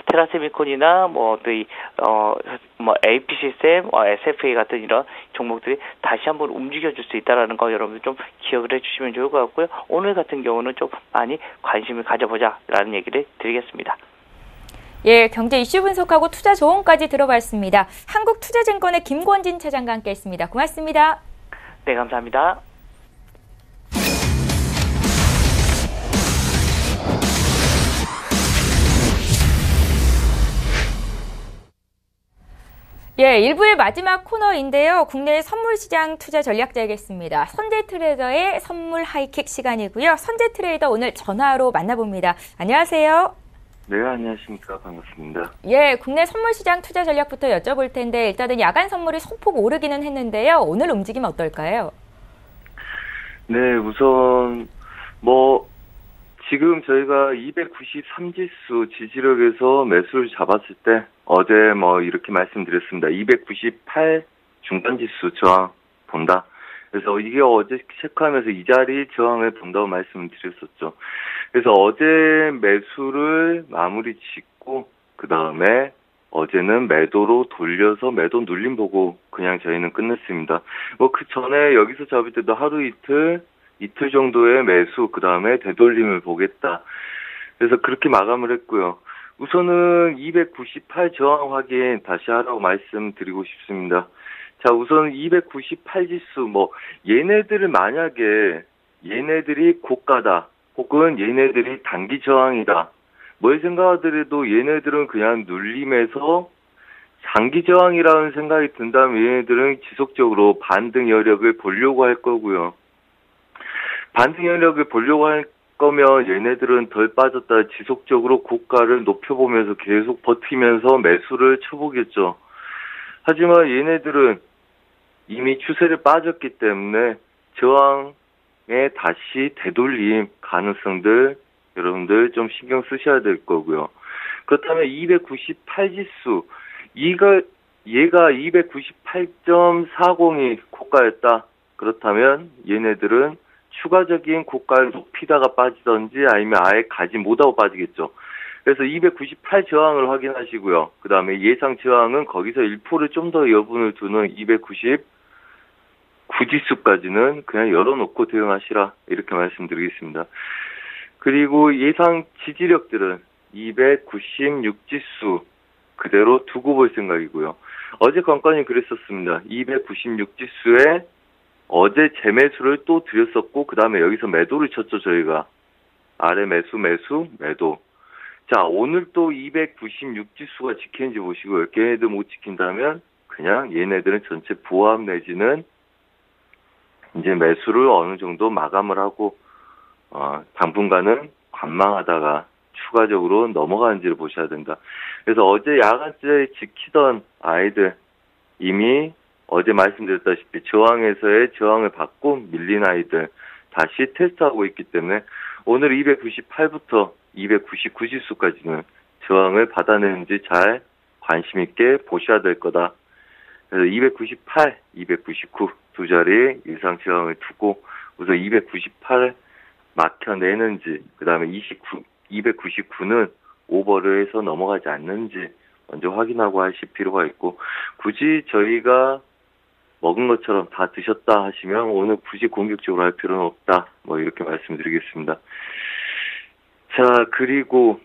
테라세미콘이나 AP 시스템, SFA 같은 이런 종목들이 다시 한번 움직여줄 수 있다라는 거 여러분들 좀 기억을 해주시면 좋을 것 같고요. 오늘 같은 경우는 좀 많이 관심을 가져보자라는 얘기를 드리겠습니다. 예, 경제 이슈 분석하고 투자 조언까지 들어봤습니다. 한국투자증권의 김권진 차장과 함께했습니다. 고맙습니다. 네, 감사합니다. 예, 1부의 마지막 코너인데요. 국내 선물시장 투자 전략자이겠습니다. 선재트레이더의 선물 하이킥 시간이고요. 선재트레이더 오늘 전화로 만나봅니다. 안녕하세요. 네, 안녕하십니까. 반갑습니다. 예, 국내 선물시장 투자 전략부터 여쭤볼 텐데 일단은 야간 선물이 소폭 오르기는 했는데요. 오늘 움직임 어떨까요? 네, 우선 지금 저희가 293지수 지지력에서 매수를 잡았을 때 어제 이렇게 말씀드렸습니다. 298 중간지수 저항 본다. 그래서 이게 어제 체크하면서 이 자리 저항을 본다고 말씀을 드렸었죠. 그래서 어제 매수를 마무리 짓고 그 다음에 어제는 매도로 돌려서 매도 눌림 보고 그냥 저희는 끝냈습니다. 그 전에 여기서 잡을 때도 하루 이틀 이틀 정도의 매수, 그 다음에 되돌림을 보겠다. 그래서 그렇게 마감을 했고요. 우선은 298 저항 확인 다시 하라고 말씀드리고 싶습니다. 자, 우선 298 지수, 얘네들을 만약에 얘네들이 고가다, 혹은 얘네들이 단기 저항이다, 뭘 생각하더라도 얘네들은 그냥 눌림에서 장기 저항이라는 생각이 든다면 얘네들은 지속적으로 반등 여력을 보려고 할 거고요. 반등 여력을 보려고 할 거면 얘네들은 덜 빠졌다 지속적으로 고가를 높여보면서 계속 버티면서 매수를 쳐보겠죠. 하지만 얘네들은 이미 추세를 빠졌기 때문에 저항에 다시 되돌림 가능성들 여러분들 좀 신경 쓰셔야 될 거고요. 그렇다면 298 지수, 얘가 298.40이 고가였다. 그렇다면 얘네들은 추가적인 고가를 높이다가 빠지던지 아니면 아예 가지 못하고 빠지겠죠. 그래서 298 저항을 확인하시고요. 그 다음에 예상 저항은 거기서 1%를 좀 더 여분을 두는 299 지수까지는 그냥 열어놓고 대응하시라, 이렇게 말씀드리겠습니다. 그리고 예상 지지력들은 296 지수 그대로 두고 볼 생각이고요. 어제 건건이 그랬었습니다. 296 지수에 어제 재매수를 또 드렸었고, 그 다음에 여기서 매도를 쳤죠, 저희가. 아래 매수, 매도. 자, 오늘 또 296 지수가 지키는지 보시고요. 걔네들 못 지킨다면 그냥 얘네들은 전체 부합 내지는 이제 매수를 어느 정도 마감을 하고, 당분간은 관망하다가 추가적으로 넘어가는지를 보셔야 된다. 그래서 어제 야간째 지키던 아이들, 이미 어제 말씀드렸다시피 저항에서의 저항을 받고 밀린 아이들 다시 테스트하고 있기 때문에 오늘 298부터 299 지수까지는 저항을 받아내는지 잘 관심 있게 보셔야 될 거다. 그래서 298, 299 두 자리 예상 저항을 두고 우선 298 막혀내는지, 그 다음에 299는 오버를 해서 넘어가지 않는지 먼저 확인하고 하실 필요가 있고, 굳이 저희가 먹은 것처럼 다 드셨다 하시면 오늘 굳이 공격적으로 할 필요는 없다, 이렇게 말씀드리겠습니다. 자, 그리고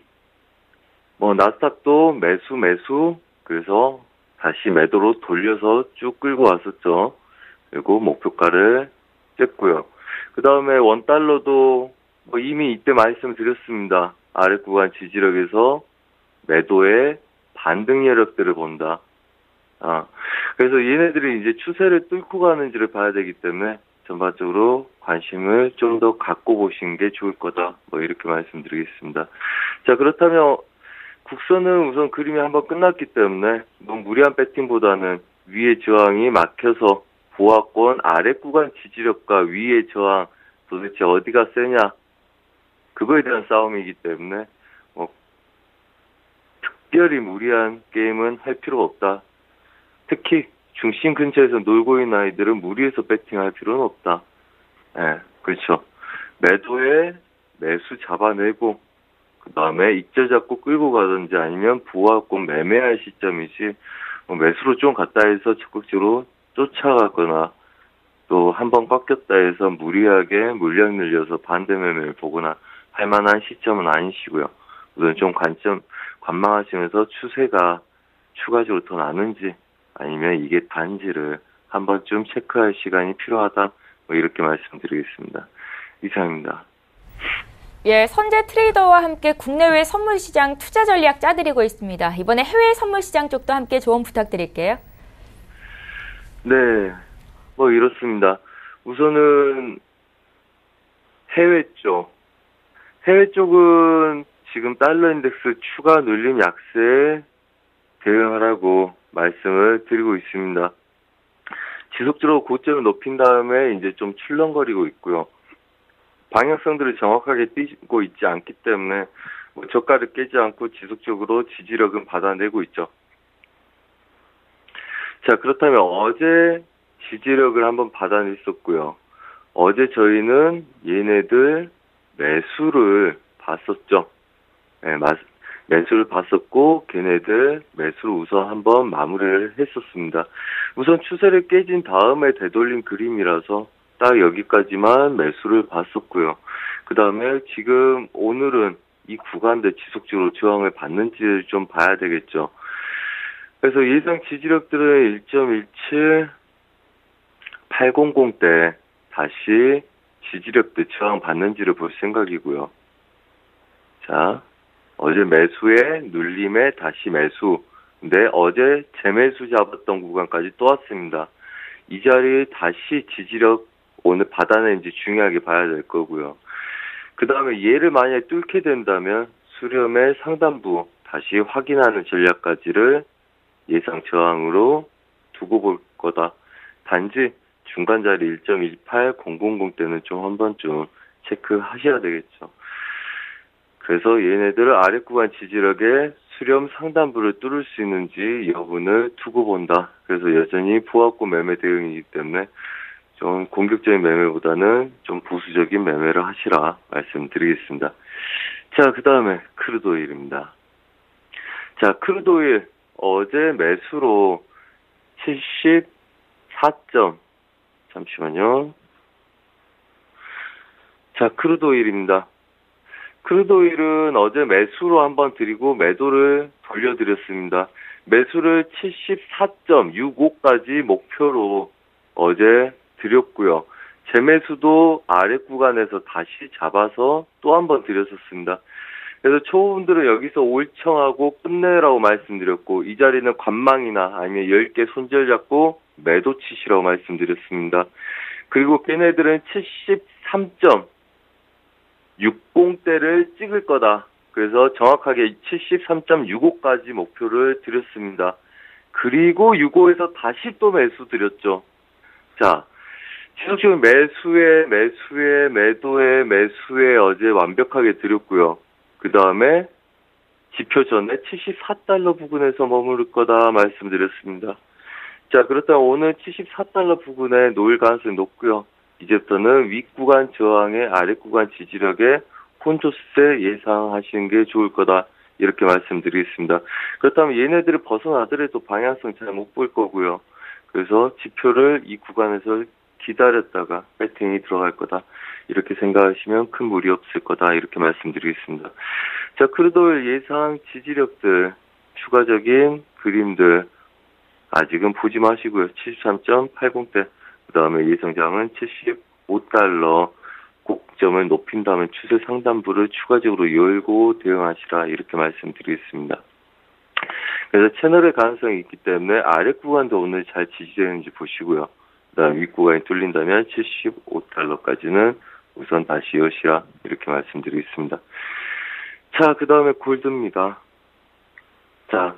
나스닥도 매수 그래서 다시 매도로 돌려서 쭉 끌고 왔었죠. 그리고 목표가를 쬐고요. 그 다음에 원달러도 이미 이때 말씀드렸습니다. 아래 구간 지지력에서 매도의 반등 여력들을 본다. 그래서 얘네들이 이제 추세를 뚫고 가는지를 봐야 되기 때문에 전반적으로 관심을 좀 더 갖고 보시는 게 좋을 거다. 이렇게 말씀드리겠습니다. 자, 그렇다면 국선은 우선 그림이 한번 끝났기 때문에 너무 무리한 배팅보다는 위의 저항이 막혀서 보합권 아래 구간 지지력과 위의 저항 도대체 어디가 세냐, 그거에 대한 싸움이기 때문에 특별히 무리한 게임은 할 필요가 없다. 특히 중심 근처에서 놀고 있는 아이들은 무리해서 배팅할 필요는 없다. 그렇죠. 매도에 매수 잡아내고 그 다음에 익절 잡고 끌고 가든지 아니면 보합권 매매할 시점이지, 매수로 좀 갔다 해서 적극적으로 쫓아가거나 또 한번 꺾였다 해서 무리하게 물량 늘려서 반대 매매를 보거나 할 만한 시점은 아니시고요. 우선 좀 관망하시면서 추세가 추가적으로 더 나는지 아니면 이게 단지를 한 번쯤 체크할 시간이 필요하다, 이렇게 말씀드리겠습니다. 이상입니다. 예, 선재 트레이더와 함께 국내외 선물 시장 투자 전략 짜드리고 있습니다. 이번에 해외 선물 시장 쪽도 함께 조언 부탁드릴게요. 네, 이렇습니다. 우선은 해외 쪽은 지금 달러 인덱스 추가 눌림 약세에 대응하라고 말씀을 드리고 있습니다. 지속적으로 고점을 높인 다음에 이제 좀 출렁거리고 있고요. 방향성들을 정확하게 띄고 있지 않기 때문에 저가를 깨지 않고 지속적으로 지지력은 받아내고 있죠. 자, 그렇다면 어제 지지력을 한번 받아냈었고요. 어제 저희는 얘네들 매수를 봤었죠. 네, 매수를 봤었고 걔네들 매수를 우선 한번 마무리를 했었습니다. 우선 추세를 깨진 다음에 되돌린 그림이라서 딱 여기까지만 매수를 봤었고요. 그 다음에 지금 오늘은 이 구간대 지속적으로 저항을 받는지를 좀 봐야 되겠죠. 그래서 예상 지지력들은 1.17, 800대 다시 지지력대 저항 받는지를 볼 생각이고요. 자, 어제 매수에 눌림에 다시 매수. 근데 어제 재매수 잡았던 구간까지 또 왔습니다. 이 자리에 다시 지지력 오늘 받아내는지 중요하게 봐야 될 거고요. 그 다음에 얘를 만약에 뚫게 된다면 수렴의 상단부 다시 확인하는 전략까지를 예상 저항으로 두고 볼 거다. 단지 중간 자리 1.18, 000 때는 좀 한 번쯤 체크하셔야 되겠죠. 그래서 얘네들 아래 구간 지지력에 수렴 상단부를 뚫을 수 있는지 여부를 두고 본다. 그래서 여전히 보합고 매매 대응이기 때문에 좀 공격적인 매매보다는 좀 보수적인 매매를 하시라 말씀드리겠습니다. 자, 그 다음에 크루드오일입니다. 자, 크루드오일 어제 매수로 74점 잠시만요. 자, 크루드오일입니다. 크루드오일은 어제 매수로 한번 드리고 매도를 돌려드렸습니다. 매수를 74.65까지 목표로 어제 드렸고요. 재매수도 아래 구간에서 다시 잡아서 또 한 번 드렸었습니다. 그래서 초보분들은 여기서 올청하고 끝내라고 말씀드렸고 이 자리는 관망이나 아니면 10개 손절 잡고 매도 치시라고 말씀드렸습니다. 그리고 걔네들은 73.60대를 찍을 거다. 그래서 정확하게 73.65까지 목표를 드렸습니다. 그리고 65에서 다시 또 매수 드렸죠. 자, 지속적인 매도에 어제 완벽하게 드렸고요. 그 다음에 지표 전에 74달러 부근에서 머무를 거다 말씀드렸습니다. 자, 그렇다면 오늘 74달러 부근에 놓일 가능성이 높고요. 이제부터는 윗구간 저항에 아랫구간 지지력에 혼조세 예상하시는 게 좋을 거다. 이렇게 말씀드리겠습니다. 그렇다면 얘네들을 벗어나더라도 방향성 잘 못 볼 거고요. 그래서 지표를 이 구간에서 기다렸다가 배팅이 들어갈 거다. 이렇게 생각하시면 큰 무리 없을 거다. 이렇게 말씀드리겠습니다. 자, 크루드오일 예상 지지력들, 추가적인 그림들 아직은 보지 마시고요. 73.80대, 그 다음에 예상장은 75달러, 곡점을 높인 다음에 추세 상단부를 추가적으로 열고 대응하시라. 이렇게 말씀드리겠습니다. 그래서 채널의 가능성이 있기 때문에 아래 구간도 오늘 잘 지지되는지 보시고요. 그 다음 윗 구간이 뚫린다면 75달러까지는 우선 다시 여시라. 이렇게 말씀드리겠습니다. 자, 그 다음에 골드입니다. 자,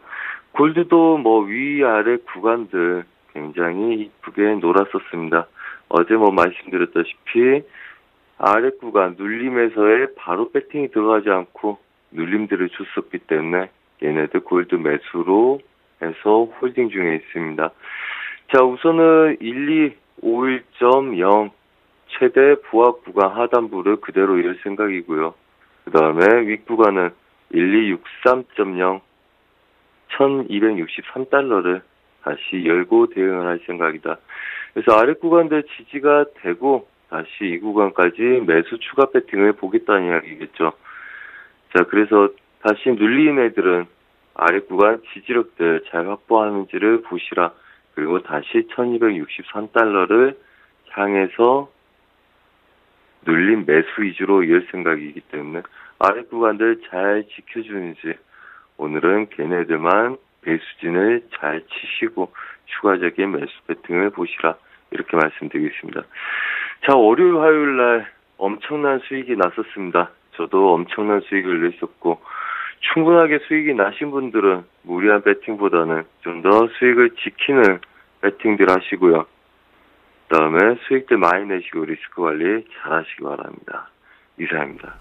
골드도 위아래 구간들 굉장히 이쁘게 놀았었습니다. 어제 말씀드렸다시피 아래 구간 눌림에서의 바로 배팅이 들어가지 않고 눌림들을 줬었기 때문에 얘네들 골드 매수로 해서 홀딩 중에 있습니다. 자, 우선은 1251.0 최대 부합 구간 하단부를 그대로 열 생각이고요. 그 다음에 윗 구간은 1263.0 1263달러를 다시 열고 대응을 할 생각이다. 그래서 아래 구간들 지지가 되고 다시 이 구간까지 매수 추가 배팅을 보겠다는 이야기겠죠. 자, 그래서 다시 눌린 애들은 아래 구간 지지력들 잘 확보하는지를 보시라. 그리고 다시 1263달러를 향해서 눌린 매수 위주로 열 생각이기 때문에 아래 구간들 잘 지켜주는지 오늘은 걔네들만 배수진을 잘 치시고 추가적인 매수 배팅을 보시라. 이렇게 말씀드리겠습니다. 자, 월요일 화요일 날 엄청난 수익이 났었습니다. 저도 엄청난 수익을 냈었고 충분하게 수익이 나신 분들은 무리한 배팅보다는 좀 더 수익을 지키는 배팅들 하시고요. 그 다음에 수익들 많이 내시고 리스크 관리 잘 하시기 바랍니다. 이상입니다.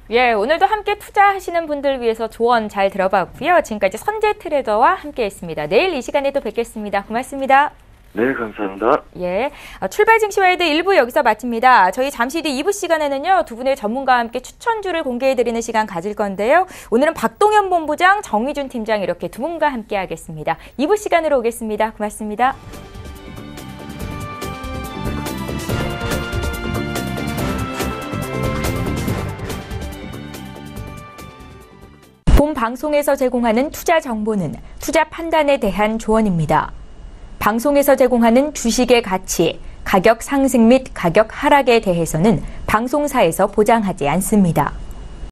예, 오늘도 함께 투자하시는 분들 위해서 조언 잘 들어봤고요. 지금까지 선재 트레이더와 함께했습니다. 내일 이 시간에 또 뵙겠습니다. 고맙습니다. 네, 감사합니다. 예, 출발 증시와이드 1부 여기서 마칩니다. 저희 잠시 뒤 2부 시간에는요, 두 분의 전문가와 함께 추천주를 공개해드리는 시간 가질 건데요. 오늘은 박동현 본부장, 정의준 팀장 이렇게 두 분과 함께 하겠습니다. 2부 시간으로 오겠습니다. 고맙습니다. 본 방송에서 제공하는 투자 정보는 투자 판단에 대한 조언입니다. 방송에서 제공하는 주식의 가치, 가격 상승 및 가격 하락에 대해서는 방송사에서 보장하지 않습니다.